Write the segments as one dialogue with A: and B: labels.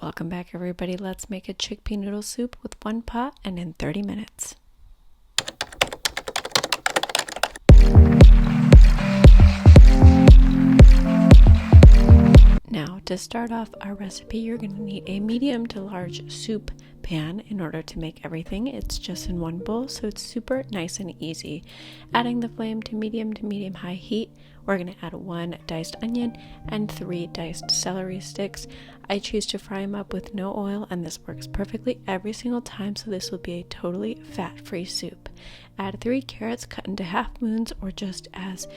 A: Welcome back, everybody. Let's make a chickpea noodle soup with one pot and in 30 minutes. Now, to start off our recipe, you're going to need a medium to large soup pan in order to make everything. It's just in one bowl, so it's super nice and easy. Adding the flame to medium high heat, we're going to add 1 diced onion and 3 diced celery sticks. I choose to fry them up with no oil, and this works perfectly every single time, so this will be a totally fat-free soup. Add 3 carrots cut into half moons or just as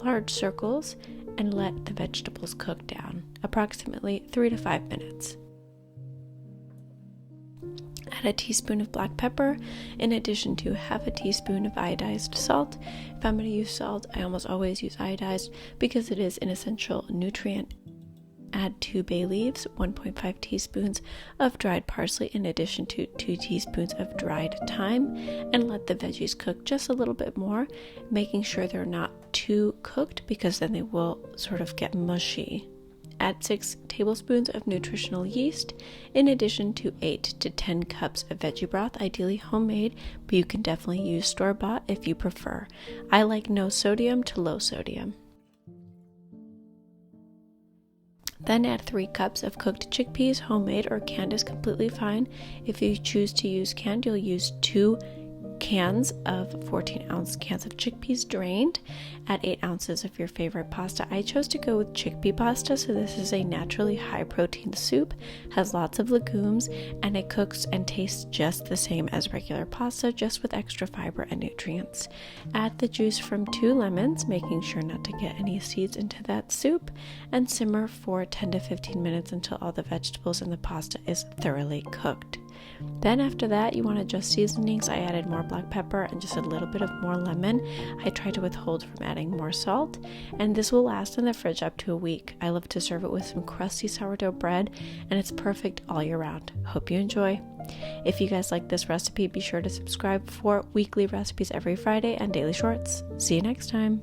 A: large circles, and let the vegetables cook down, approximately 3 to 5 minutes. Add a teaspoon of black pepper in addition to half a teaspoon of iodized salt. If I'm going to use salt, I almost always use iodized because it is an essential nutrient. Add 2 bay leaves, 1.5 teaspoons of dried parsley in addition to 2 teaspoons of dried thyme, and let the veggies cook just a little bit more, making sure they're not too cooked because then they will sort of get mushy. Add 6 tablespoons of nutritional yeast in addition to 8 to 10 cups of veggie broth, ideally homemade, but you can definitely use store-bought if you prefer. I like no sodium to low sodium. Then add 3 cups of cooked chickpeas, homemade or canned is completely fine. If you choose to use canned, you'll use 2 cans of 14-ounce cans of chickpeas drained. Add 8 ounces of your favorite pasta. I chose to go with chickpea pasta, so this is a naturally high protein soup, has lots of legumes, and it cooks and tastes just the same as regular pasta, just with extra fiber and nutrients. Add the juice from 2 lemons, making sure not to get any seeds into that soup, and simmer for 10 to 15 minutes until all the vegetables in the pasta is thoroughly cooked. Then after that, you want to adjust seasonings. I added more black pepper and just a little bit of more lemon. I try to withhold from adding more salt, and this will last in the fridge up to a week. I love to serve it with some crusty sourdough bread, and it's perfect all year round. Hope you enjoy. If you guys like this recipe, be sure to subscribe for weekly recipes every Friday and daily shorts. See you next time.